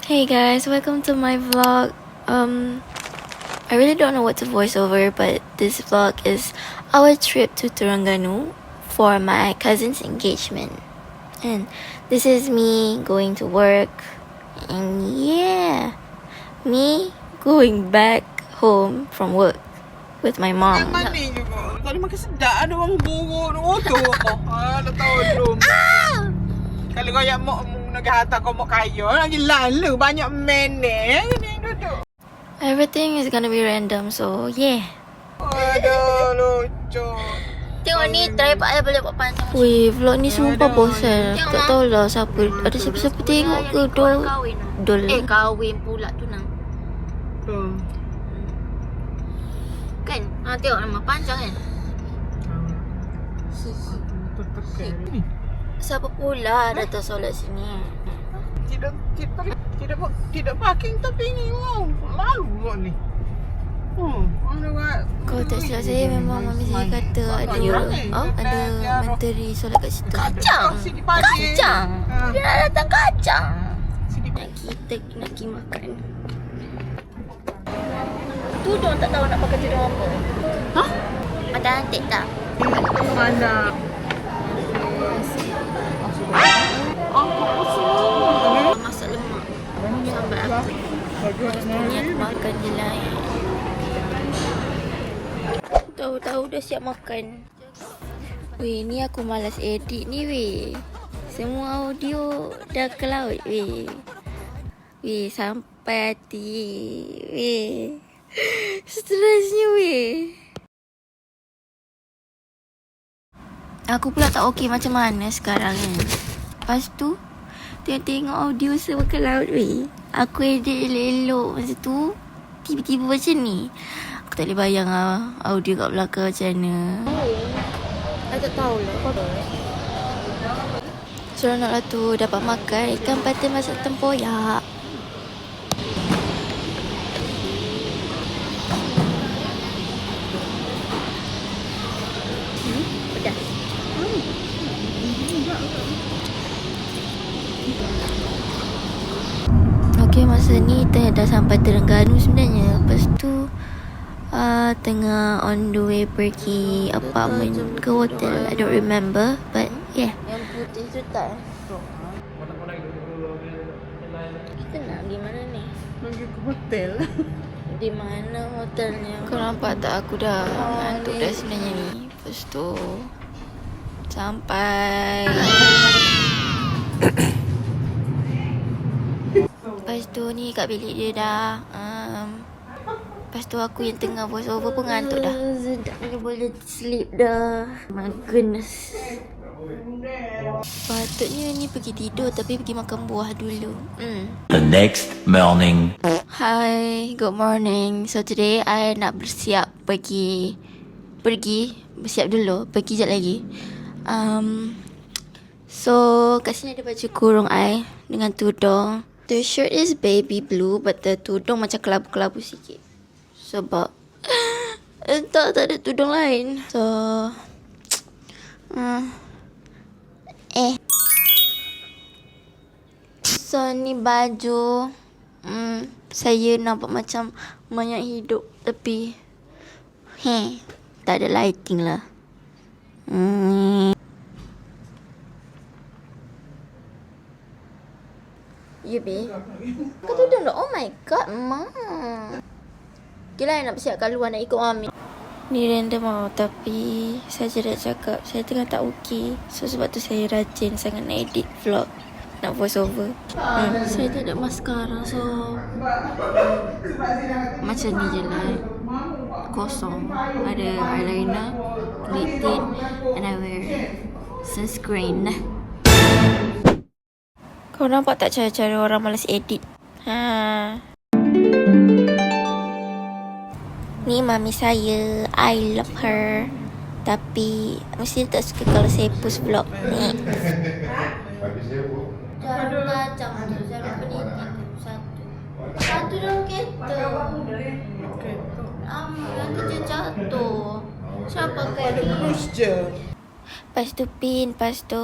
Hey guys, welcome to my vlog. I really don't know what to voice over, but this vlog is our trip to Terengganu for my cousin's engagement. And this is me going to work. And yeah, me going back home from work with my mom. Mani juga. Tak ada makan sedap. Ada orang buruk nak otot. Dah tahu belum. Kalau kau yang mau nak hantar kau mau kaya, lagi lalu banyak menek ni duduk. Everything is gonna be random, so yeah. Aduh, lucu. Tengok ni, tripod saya boleh buat panjang. Weh, vlog ni sumpah bosan. Tak tahulah siapa. Ada siapa-siapa tengok ke dol. Kahwin pula tu nang. Kan? Tengok nama panjang kan? Siapa pula datang solat sini? Tidak parking tapi ni wow. Lalu kau ni. Kalau tak silap saya memang mami saya kata ada menteri solat kat situ. Kacang! Dia nak datang kacang! Kita nak pergi makan. Tudung tak tahu nak pakai tudung apa. Hah? Mata antik tak? Mana? Masak lemak. Sampai aku. Ni aku makan je lah. Tahu-tahu dah siap makan. Weh, ni aku malas edit ni weh. Semua audio dah ke laut weh. Weh, sampai hati weh. Stresnya weh. Aku pula tak okey macam mana sekarang ni. Lepas tu tengok audio semua ke laut weh. Aku edit elok-elok masa tu. Tiba-tiba macam ni. Aku tak boleh bayang audio kat belakang macam mana. Saya tak tahulah. Seronok lah tu dapat makan ikan patin masak tempoyak. Pedas. Okay, masa ni dah sampai Terengganu sebenarnya. Lepas tu tengah on the way pergi apartment ke hotel. I don't remember, but yeah. Yang putih tu tak? Kita nak pergi mana ni? Pergi ke hotel. Di mana hotelnya? Kau nampak tak aku dah ngantuk dah sebenarnya ni. Lepas tu sampai. Lepas tu ni kat bilik dia dah. Lepas tu aku yang tengah voice over pun ngantuk dah. Sedap ni boleh sleep dah. My goodness. Patutnya ni pergi tidur tapi pergi makan buah dulu. The next morning. Hi, good morning. So today I nak bersiap pergi bersiap dulu, pergi jap lagi. So kat sini ada baju kurung I dengan tudung. The shirt is baby blue but the tudung macam kelabu-kelabu sikit. Sebab tak ada tudung lain. So So ni baju saya nampak macam banyak hidup tapi tak ada lighting lah. You be kau tudung dah. Oh my god, ma. Kira nak bersiap kat luar nak ikut mami. Ni random tau, tapi saya dah cakap saya tengah tak okey. So sebab tu saya rajin sangat nak edit vlog, nak voice over. Saya tak ada mascara, so macam ni je lah. Kosong. Ada eyeliner, lip tint, and I wear sunscreen. Kau nampak tak cara-cara orang malas edit? Ni mami saya, I love her. Tapi mesti tak suka kalau saya post vlog ni. Jarum kacang tu, jarum peniti tu satu. Satu dalam kereta. Yang tu jatuh. Siapa pakai Terus je. Lepas tu pin, lepas tu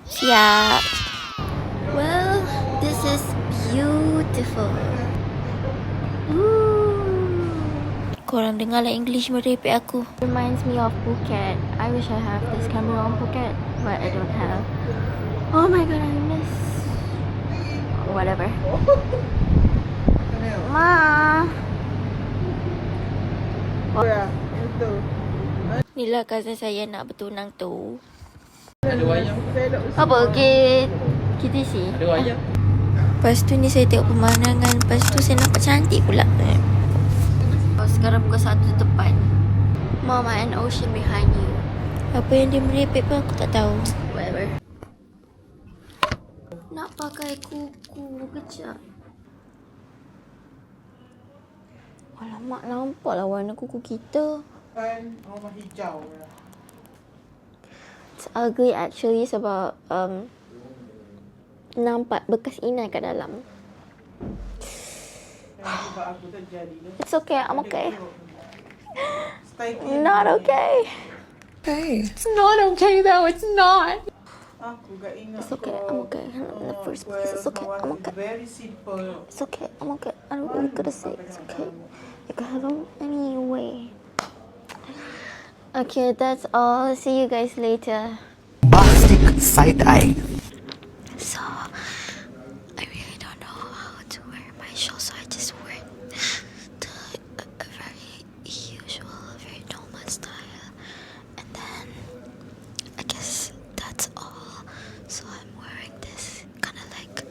siap. Well, this is beautiful. Ooh. Korang dengarlah English merepek aku. Reminds me of Phuket. I wish I have this camera on Phuket, but I don't have. Oh my god, I miss. Whatever. Ma. Ya, itu. Inilah cousin saya nak bertunang tu. Ada wayang. Apa? Kita isi. Ada wayang. Lepas tu ni saya tengok pemandangan. Lepas tu saya nampak cantik pula. Oh, sekarang pukul 1 tepat. Mama and ocean behind you. Apa yang dia merepek pun aku tak tahu. Whatever. Nak pakai kuku kejap. Alamak, nampaklah warna kuku kita. Kan rumah hijau. It's ugly actually sebab nampak bekas inai kat dalam. Sebab aku terjadi. It's okay, I'm okay. Stay Not okay. Hey. It's not okay though, it's not. Aku gak ingat. It's okay, I'm okay. In the first place, it's okay, I'm okay. Very simple. It's okay, I'm okay. I don't really gotta say it's okay. I don't anyway. Okay, that's all. See you guys later. Bombastic side-eye. So, I really don't know how to wear my show, so I just wear the very usual, very normal style. And then, I guess that's all. So I'm wearing this kind of like,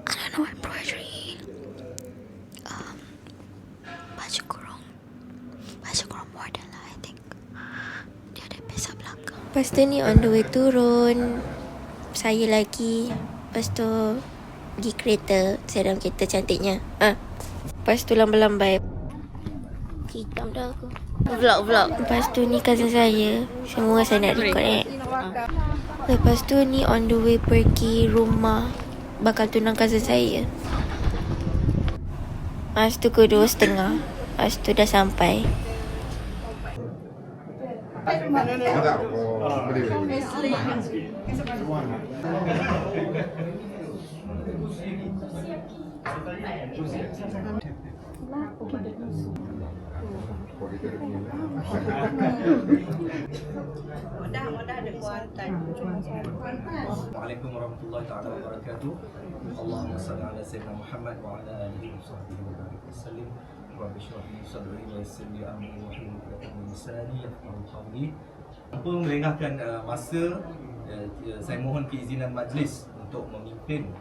I don't know, embroidery. Baju kurung model lah, I think. Dia ada pesa belakang. Lepas tu ni on the way turun, saya lagi. Lepas tu pergi kereta. Saya dalam kereta cantiknya. Lepas tu lambai-lambai. Hitam dah aku. Vlog. Lepas tu ni cousin saya. Semua saya nak record Lepas tu ni on the way pergi rumah bakal tunang cousin saya. Lepas tu pukul 2:30. Lepas tu dah sampai. Assalamualaikum warahmatullahi taala wabarakatuh. Allahumma salli ala sayyidina Muhammad wa ala alihi wa sahbihi wa barik wasallim. Rabbi shrah li sadri wa yassir li amri wa hlul 'uqdatam min lisani yafqahu qawli. Tanpa melengahkan masa, saya mohon keizinan majlis untuk memimpin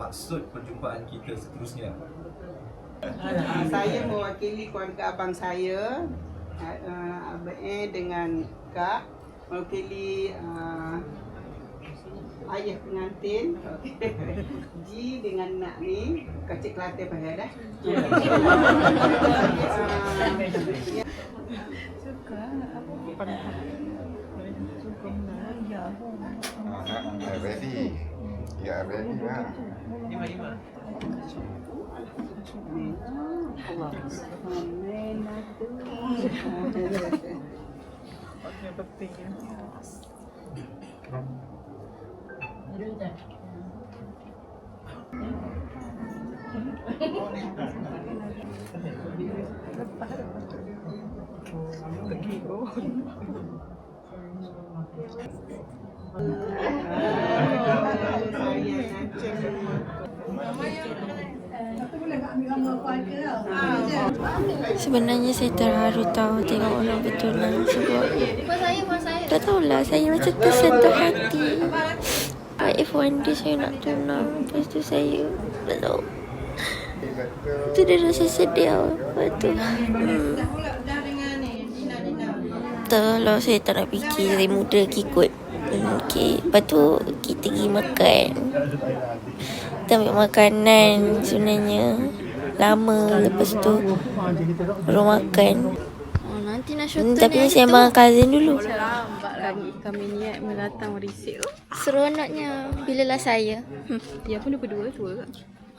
maksud perjumpaan kita seterusnya. Saya mewakili keluarga abang saya, Abang dengan Kak, mewakili ayah pengantin, Ji dengan nak ni, kacik Kelantan pahal dah. Ready. Ya, ready lah. Sebenarnya saya terharu tahu tengok orang bertunang sebab tak tahulah, saya macam tersentuh hati. But if one day saya nak tunang, lepas tu saya tak tahu, tu dia rasa sedih. Lepas tu kalau saya tak nak fikir, saya muda ikut. Okay, lepas tu kita pergi makan. Kita ambil makanan sebenarnya lama. Lepas tu baru makan. Nanti nak shooting. Tapi ni saya abang cousin dulu. Kami niat mendatang merisik tu. Seronoknya. Bilalah saya. Ya pun 22 tua tak?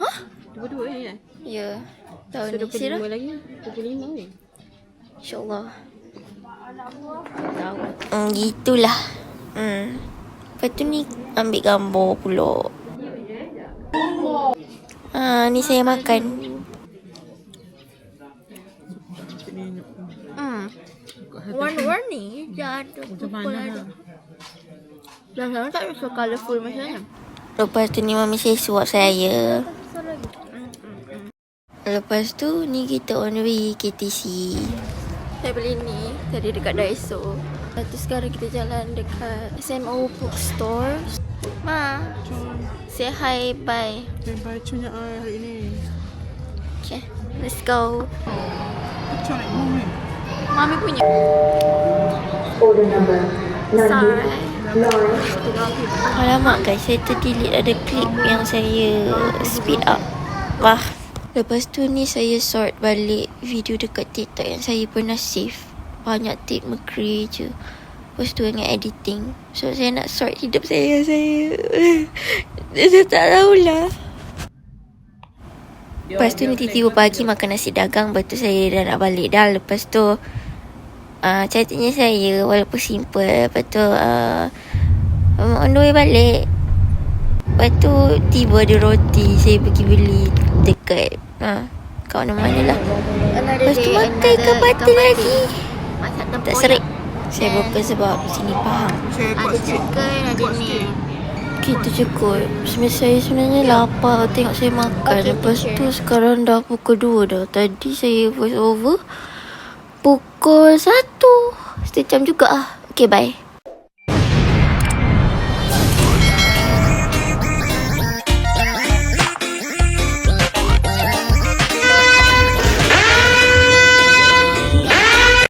Hah? 22 ya? Ya. Tahun So ni Sirah. 25 lagi 25 ni. InsyaAllah. Tahu. Gitulah. Lepas tu ni ambil gambar pula. Ni saya makan. Warna-warni je ada. Purple ada. Jangan tak so colourful macam mana. Lepas tu ni mami saya suap saya. Lepas tu ni kita on the way KTC. Saya beli ni tadi dekat Daiso. Lepas tu sekarang kita jalan dekat SMO Bookstore. Ma, say hi, bye. Sampai cunya hari ini. Okay, let's go. Macam nak mumi. Mami punya. Sorry. Alamak guys, saya terdelete ada klip yang saya speed up. Wah. Lepas tu ni saya sort balik video dekat TikTok yang saya pernah save. Banyak tip McRae je. Lepas tu dengan editing. So saya nak sort hidup saya. Saya tak tahulah. Lepas tu ni tiba-tiba pagi makan nasi dagang. Lepas tu saya dah nak balik dah. Lepas tu cantiknya saya walaupun simple. Lepas tu on the way balik. Lepas tu tiba ada roti. Saya pergi beli dekat kat mana-mana lah. Lepas tu makan ikan patin lagi. Tak serik. Saya buka sebab sini faham. Ada chicken, ada ni. Kita cukup. Saya sebenarnya lapar tengok saya makan. Lepas tu sekarang dah pukul 2 dah. Tadi saya voice over pukul 1. Setengah jam juga lah. Okay, bye.